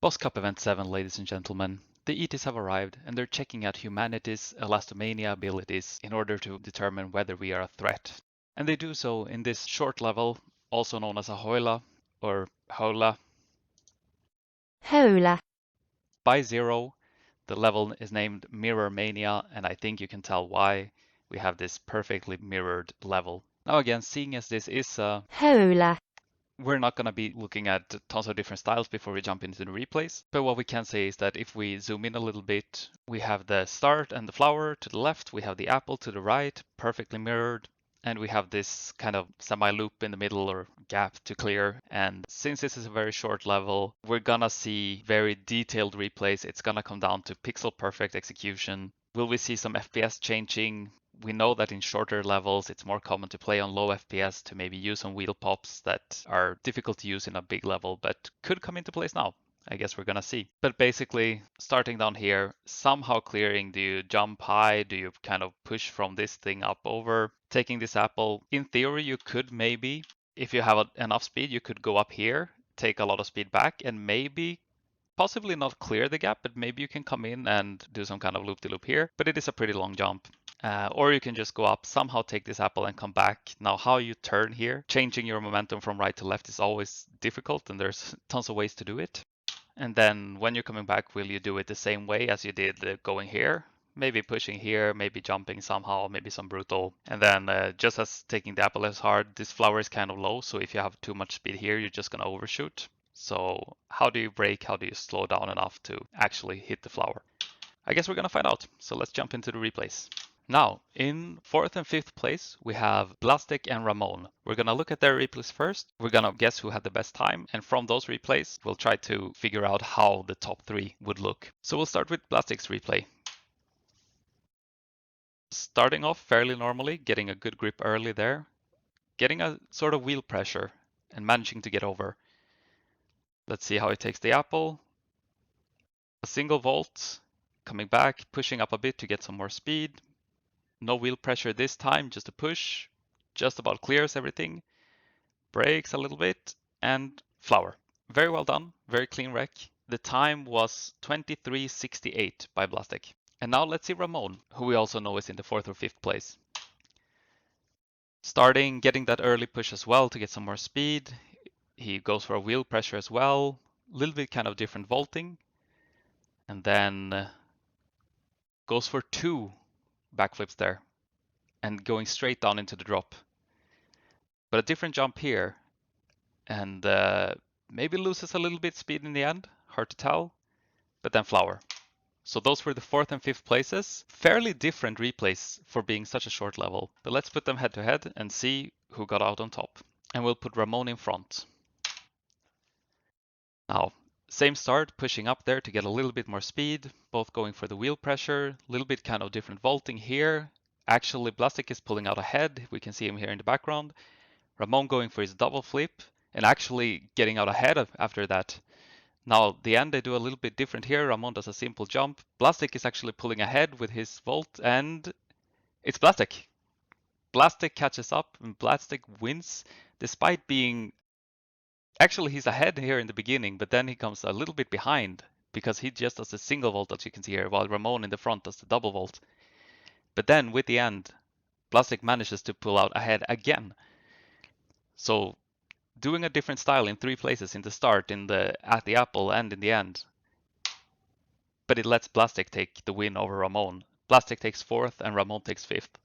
Boss Cup Event 7, ladies and gentlemen. The ETs have arrived and they're checking out humanity's Elastomania abilities in order to determine whether we are a threat. And they do so in this short level, also known as a Hoila or Hola. Hola. By zero, the level is named Mirror Mania, and I think you can tell why we have this perfectly mirrored level. Now again, seeing as this is Hola. we're not going to be looking at tons of different styles before we jump into the replays. But what we can say is that if we zoom in a little bit, we have the start and the flower to the left, we have the apple to the right, perfectly mirrored. And we have this kind of semi-loop in the middle or gap to clear. And since this is a very short level, we're gonna see very detailed replays. It's gonna come down to pixel perfect execution. Will we see some FPS changing? We know that in shorter levels, it's more common to play on low FPS to maybe use some wheel pops that are difficult to use in a big level, but could come into place now. I guess we're gonna see. But basically, starting down here, somehow clearing, do you jump high? Do you kind of push from this thing up over? Taking this apple, in theory, you could maybe, if you have enough speed, you could go up here, take a lot of speed back, and maybe possibly not clear the gap, but maybe you can come in and do some kind of loop-de-loop here. But it is a pretty long jump. Or you can just go up, somehow take this apple and come back. Now, how you turn here, changing your momentum from right to left is always difficult, and there's tons of ways to do it. And then when you're coming back, will you do it the same way as you did going here? Maybe pushing here, maybe jumping somehow, maybe some brutal. And then just as taking the apple is hard, this flower is kind of low. So if you have too much speed here, you're just going to overshoot. So how do you brake? How do you slow down enough to actually hit the flower? I guess we're going to find out. So let's jump into the replays. Now, in fourth and fifth place, we have Blastic and Ramon. We're going to look at their replays first. We're going to guess who had the best time. And from those replays, we'll try to figure out how the top three would look. So we'll start with Blastic's replay. Starting off fairly normally, getting a good grip early there, getting a sort of wheel pressure and managing to get over. Let's see how he takes the apple. A single volt, coming back, pushing up a bit to get some more speed. No wheel pressure this time, just a push. Just about clears everything. Brakes a little bit and flower. Very well done, very clean wreck. The time was 23:68 by Blastic. And now let's see Ramon, who we also know is in the fourth or fifth place. Starting, getting that early push as well to get some more speed. He goes for a wheel pressure as well. A little bit kind of different vaulting. And then goes for 2 backflips there and going straight down into the drop. But a different jump here and maybe loses a little bit speed in the end, hard to tell, but then flower. So those were the fourth and fifth places. Fairly different replays for being such a short level, but let's put them head to head and see who got out on top. And we'll put Ramon in front. Now, same start, pushing up there to get a little bit more speed, both going for the wheel pressure, a little bit kind of different vaulting here. Actually, Blastic is pulling out ahead. We can see him here in the background. Ramon going for his double flip and actually getting out ahead after that. Now, the end, they do a little bit different here. Ramon does a simple jump. Blastic is actually pulling ahead with his vault, and it's Blastic. Blastic catches up, and Blastic wins, despite being... Actually, he's ahead here in the beginning, but then he comes a little bit behind, because he just does a single vault, as you can see here, while Ramon in the front does the double vault. But then, with the end, Blastic manages to pull out ahead again. So doing a different style in 3 places, in the start, at the apple, and in the end. But it lets Blastic take the win over Ramon. Blastic takes 4th and Ramon takes 5th.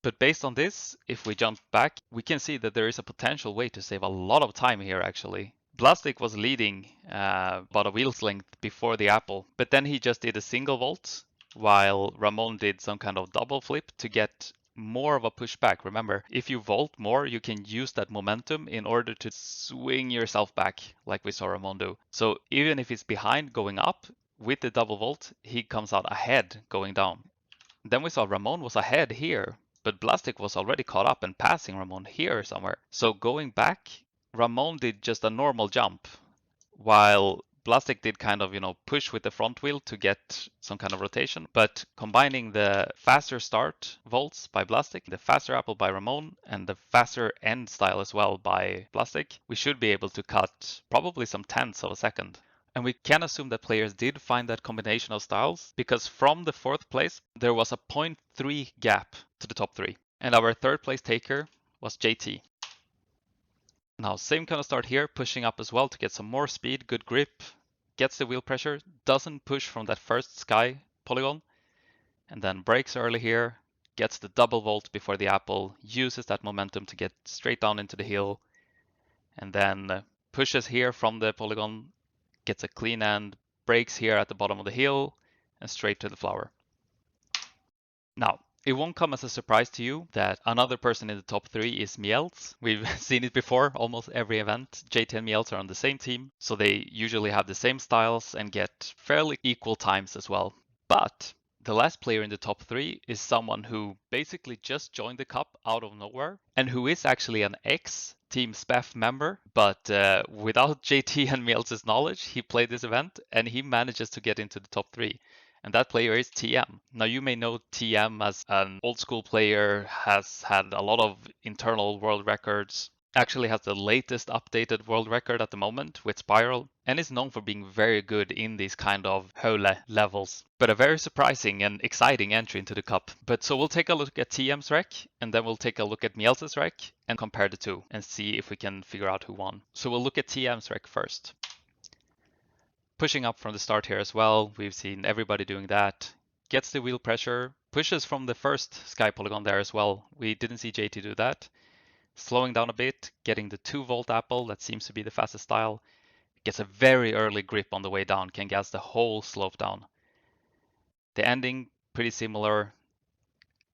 But based on this, if we jump back, we can see that there is a potential way to save a lot of time here actually. Blastic was leading about a wheel's length before the apple, but then he just did a single vault, while Ramon did some kind of double flip to get more of a pushback. Remember, if you vault more, you can use that momentum in order to swing yourself back, like we saw Ramon do. So even if he's behind going up, with the double vault, he comes out ahead going down. Then we saw Ramon was ahead here, but Blastic was already caught up and passing Ramon here somewhere. So going back, Ramon did just a normal jump, while Blastic did kind of, push with the front wheel to get some kind of rotation. But combining the faster start volts by Blastic, the faster apple by Ramon, and the faster end style as well by Blastic, we should be able to cut probably some tenths of a second. And we can assume that players did find that combination of styles because from the 4th place, there was a 0.3 gap to the top 3. And our 3rd place taker was JT. Now, same kind of start here, pushing up as well to get some more speed, good grip, gets the wheel pressure, doesn't push from that first sky polygon, and then brakes early here, gets the double volt before the apple, uses that momentum to get straight down into the hill, and then pushes here from the polygon, gets a clean end, brakes here at the bottom of the hill, and straight to the flower. Now, it won't come as a surprise to you that another person in the top 3 is Miels. We've seen it before, almost every event. JT and Miels are on the same team, so they usually have the same styles and get fairly equal times as well. But the last player in the top 3 is someone who basically just joined the cup out of nowhere and who is actually an ex-Team SPEF member, but without JT and Miels' knowledge, he played this event and he manages to get into the top 3. And that player is TM. Now you may know TM as an old school player, has had a lot of internal world records, actually has the latest updated world record at the moment with Spiral, and is known for being very good in these kind of Hole levels. But a very surprising and exciting entry into the cup. But so we'll take a look at TM's rec, and then we'll take a look at Miels' rec, and compare the two, and see if we can figure out who won. So we'll look at TM's rec first. Pushing up from the start here as well, we've seen everybody doing that. Gets the wheel pressure, pushes from the first sky polygon there as well. We didn't see JT do that. Slowing down a bit, getting the 2 volt apple, that seems to be the fastest style. Gets a very early grip on the way down, can gas the whole slope down. The ending, pretty similar,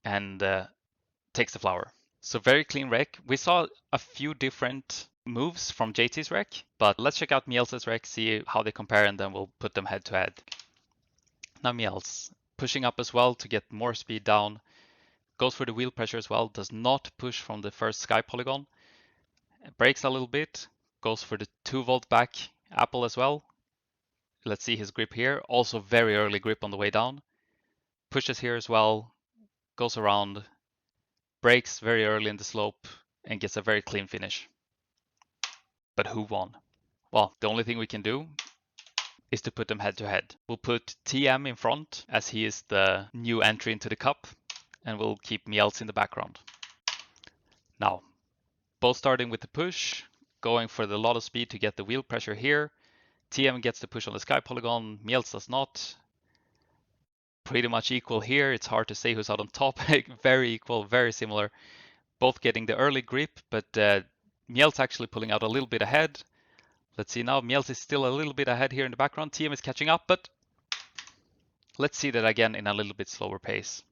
and takes the flower. So very clean rec. We saw a few different moves from JT's rec, but let's check out Miels' rec, see how they compare, and then we'll put them head to head. Now Miels, pushing up as well to get more speed down, goes for the wheel pressure as well, does not push from the first sky polygon, brakes a little bit, goes for the 2 volt back apple as well. Let's see his grip here, also very early grip on the way down. Pushes here as well, goes around, brakes very early in the slope, and gets a very clean finish. But who won? Well, the only thing we can do is to put them head to head. We'll put TM in front as he is the new entry into the cup, and we'll keep Miels in the background. Now, both starting with the push, going for the lot of speed to get the wheel pressure here. TM gets the push on the sky polygon, Miels does not. Pretty much equal here. It's hard to say who's out on top. Very equal, very similar. Both getting the early grip, but Miels actually pulling out a little bit ahead. Let's see now, Miels is still a little bit ahead here in the background. TM is catching up, but let's see that again in a little bit slower pace.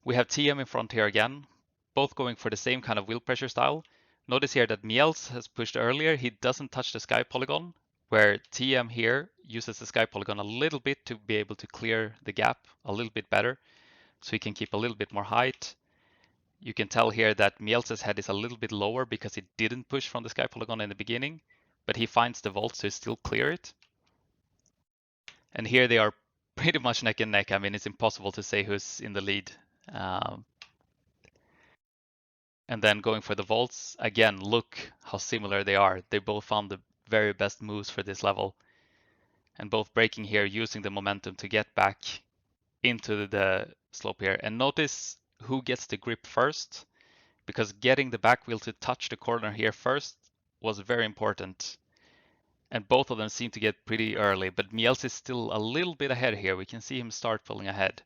We have TM in front here again, both going for the same kind of wheel pressure style. Notice here that Miels has pushed earlier. He doesn't touch the sky polygon, where TM here uses the sky polygon a little bit to be able to clear the gap a little bit better, so he can keep a little bit more height. You can tell here that Miels' head is a little bit lower because he didn't push from the sky polygon in the beginning, but he finds the vault to still clear it. And here they are pretty much neck and neck. I mean, it's impossible to say who's in the lead. And then going for the vaults, again, look how similar they are. They both found the very best moves for this level. And both braking here, using the momentum to get back into the slope here. And notice who gets the grip first, because getting the back wheel to touch the corner here first was very important. And both of them seem to get pretty early, but Miels is still a little bit ahead here. We can see him start pulling ahead.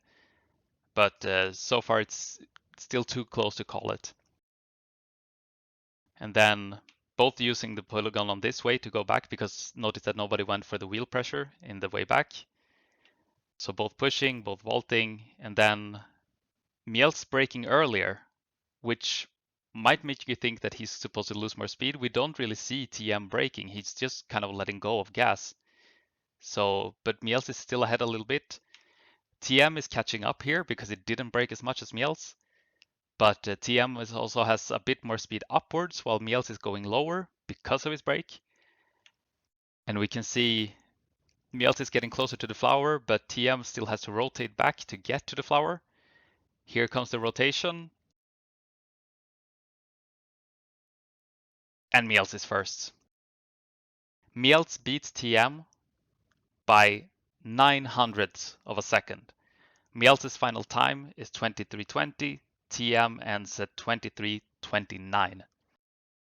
But so far it's still too close to call it. And then both using the polygon on this way to go back, because notice that nobody went for the wheel pressure in the way back. So both pushing, both vaulting, and then Miels braking earlier, which might make you think that he's supposed to lose more speed. We don't really see TM braking. He's just kind of letting go of gas. So, but Miels is still ahead a little bit. TM is catching up here because it didn't brake as much as Miels. But TM also has a bit more speed upwards while Miels is going lower because of his brake. And we can see Miels is getting closer to the flower, but TM still has to rotate back to get to the flower. Here comes the rotation. And Miels is first. Mielz beats TM by 900ths of a second. Mielz's final time is 23:20. TM ends at 23:29.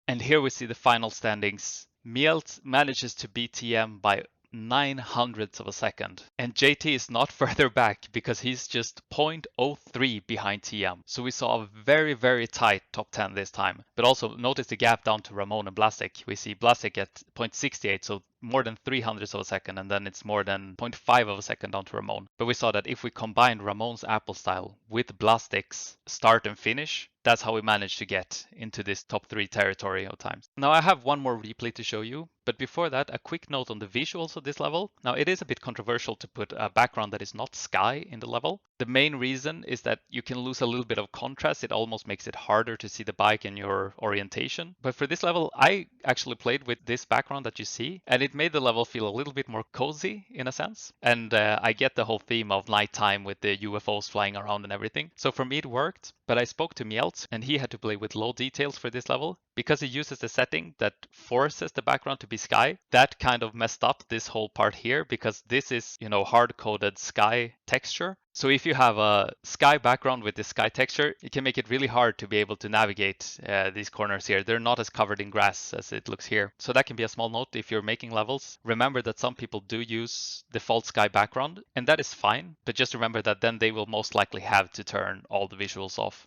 And here we see the final standings. Mielz manages to beat TM by 900ths of a second. And JT is not further back because he's just 0.03 behind TM. So we saw a very, very tight top 10 this time. But also notice the gap down to Ramon and Blastic. We see Blastic at 0.68, so more than 300ths of a second, and then it's more than 0.5 of a second down to Ramon. But we saw that if we combined Ramon's Apple style with Blastic's start and finish, that's how we managed to get into this top 3 territory of times. Now I have one more replay to show you, but before that, a quick note on the visuals of this level. Now it is a bit controversial to put a background that is not sky in the level. The main reason is that you can lose a little bit of contrast. It almost makes it harder to see the bike in your orientation. But for this level, I actually played with this background that you see, and it made the level feel a little bit more cozy in a sense. And I get the whole theme of nighttime with the UFOs flying around and everything. So for me it worked, but I spoke to Mielz and he had to play with low details for this level because he uses the setting that forces the background to be sky. That kind of messed up this whole part here because this is, hard-coded sky texture. So if you have a sky background with this sky texture, it can make it really hard to be able to navigate these corners here. They're not as covered in grass as it looks here. So that can be a small note if you're making levels. Remember that some people do use default sky background, and that is fine. But just remember that then they will most likely have to turn all the visuals off.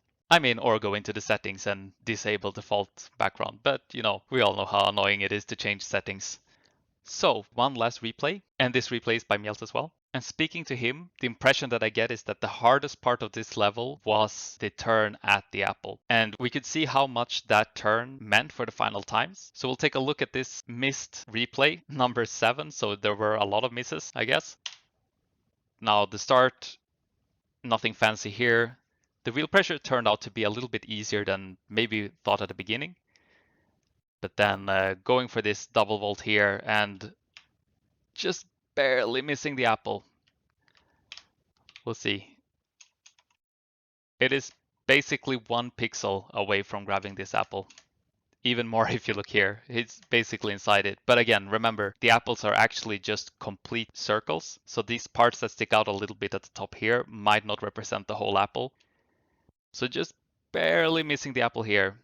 Or go into the settings and disable default background. But, we all know how annoying it is to change settings. So, one last replay, and this replay is by Mielz as well. And speaking to him, the impression that I get is that the hardest part of this level was the turn at the apple. And we could see how much that turn meant for the final times. So we'll take a look at this missed replay, number 7. So there were a lot of misses, I guess. Now the start, nothing fancy here. The wheel pressure turned out to be a little bit easier than maybe thought at the beginning. But then going for this double volt here and just barely missing the apple. We'll see. It is basically 1 pixel away from grabbing this apple. Even more if you look here. It's basically inside it. But again, remember, the apples are actually just complete circles. So these parts that stick out a little bit at the top here might not represent the whole apple. So just barely missing the apple here,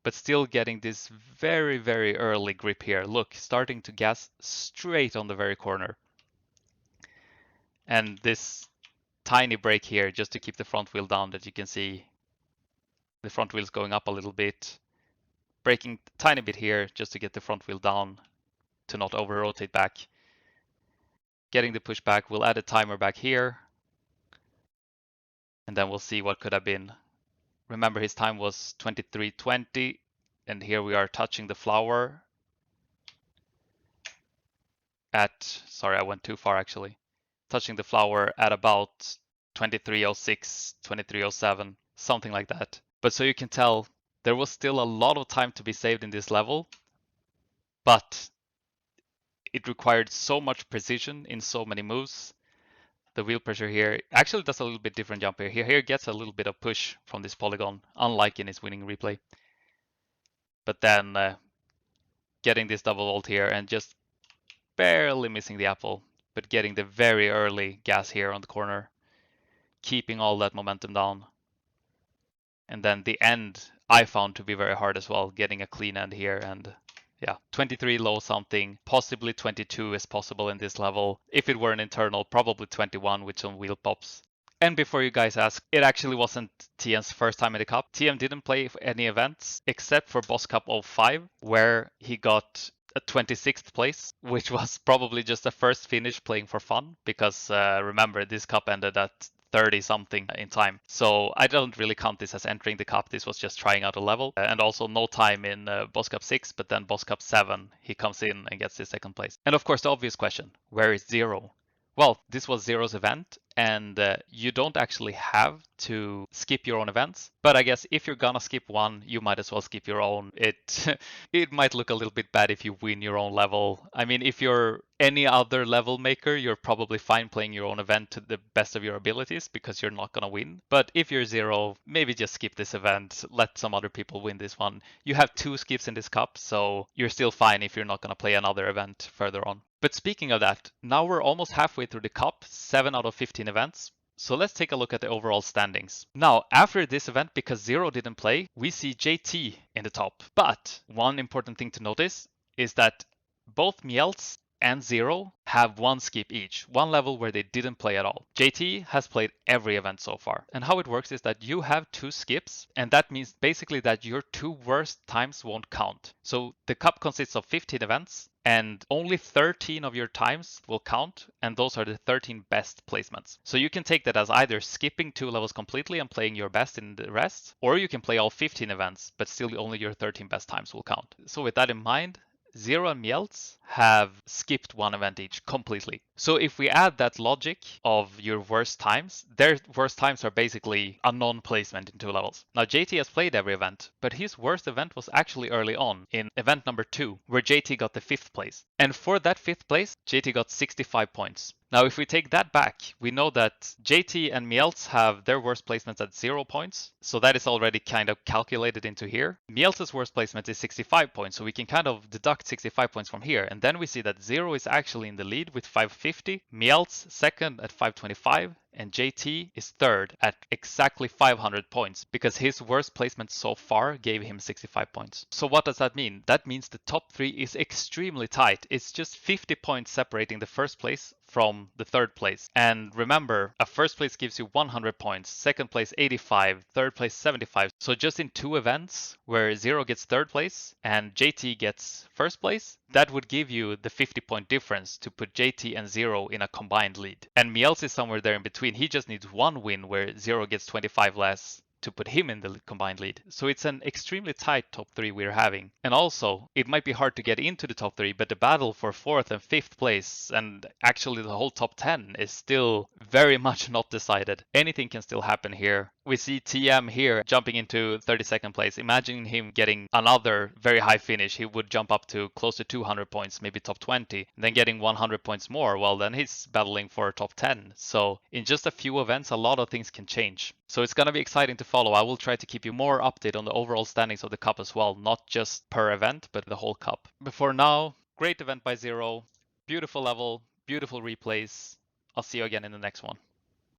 but still getting this very, very early grip here. Look, starting to gas straight on the very corner. And this tiny brake here just to keep the front wheel down, that you can see the front wheel's going up a little bit. Braking a tiny bit here just to get the front wheel down to not over rotate back. Getting the push back, we'll add a timer back here. And then we'll see what could have been. Remember his time was 23:20, and here we are touching the flower at, sorry, I went too far actually. Touching the flower at about 23:06, 23:07, something like that. But so you can tell there was still a lot of time to be saved in this level, but it required so much precision in so many moves. The wheel pressure here actually does a little bit different jump here. Here gets a little bit of push from this polygon, unlike in his winning replay. But then getting this double volt here and just barely missing the apple, but getting the very early gas here on the corner, keeping all that momentum down. And then the end I found to be very hard as well, getting a clean end here. And yeah, 23 low something, possibly 22 is possible in this level. If it were an internal, probably 21 with some wheel pops. And before you guys ask, it actually wasn't TM's first time in the cup. TM didn't play any events except for Boss Cup 05, where he got a 26th place, which was probably just a first finish playing for fun, because remember, this cup ended at 30 something in time. So I don't really count this as entering the cup. This was just trying out a level, and also no time in Boss Cup 6, but then Boss Cup 7, he comes in and gets the second place. And of course, the obvious question, where is Zero? Well, this was Zero's event, and you don't actually have to skip your own events. But I guess if you're gonna skip one, you might as well skip your own. It it might look a little bit bad if you win your own level. I mean, if you're any other level maker, you're probably fine playing your own event to the best of your abilities because you're not gonna win. But if you're Zero, maybe just skip this event, let some other people win this one. You have 2 skips in this cup, so you're still fine if you're not gonna play another event further on. But speaking of that, now we're almost halfway through the cup, 7 out of 15 events. So let's take a look at the overall standings. Now, after this event, because Zero didn't play, we see JT in the top. But one important thing to notice is that both Mielz and Zero have 1 skip each, 1 level where they didn't play at all. JT has played every event so far. And how it works is that you have 2 skips, and that means basically that your 2 worst times won't count. So the cup consists of 15 events, and only 13 of your times will count, and those are the 13 best placements. So you can take that as either skipping 2 levels completely and playing your best in the rest, or you can play all 15 events, but still only your 13 best times will count. So with that in mind, Zero and Mielz have skipped 1 event each completely. So if we add that logic of your worst times, their worst times are basically a non-placement in 2 levels. Now JT has played every event, but his worst event was actually early on in event number 2, where JT got the 5th place. And for that 5th place, JT got 65 points. Now, if we take that back, we know that JT and Mielz have their worst placements at 0 points. So that is already kind of calculated into here. Mielz's worst placement is 65 points. So we can kind of deduct 65 points from here. And then we see that Zero is actually in the lead with 550. Mielz second at 525. And JT is third at exactly 500 points because his worst placement so far gave him 65 points. So what does that mean? That means the top 3 is extremely tight. It's just 50 points separating the first place from the third place. And remember, a first place gives you 100 points, second place 85, third place 75. So just in 2 events where Zero gets third place and JT gets first place, that would give you the 50-point difference to put JT and Zero in a combined lead. And Mielz is somewhere there in between. He just needs 1 win where Zero gets 25 less to put him in the combined lead. So it's an extremely tight top 3 we're having. And also, it might be hard to get into the top 3, but the battle for 4th and 5th place, and actually the whole top 10, is still very much not decided. Anything can still happen here. We see TM here jumping into 32nd place. Imagine him getting another very high finish. He would jump up to close to 200 points, maybe top 20, and then getting 100 points more. Well, then he's battling for top 10. So in just a few events, a lot of things can change. So it's going to be exciting to follow. I will try to keep you more updated on the overall standings of the cup as well, not just per event, but the whole cup. But for now, great event by Zero, beautiful level, beautiful replays. I'll see you again in the next one.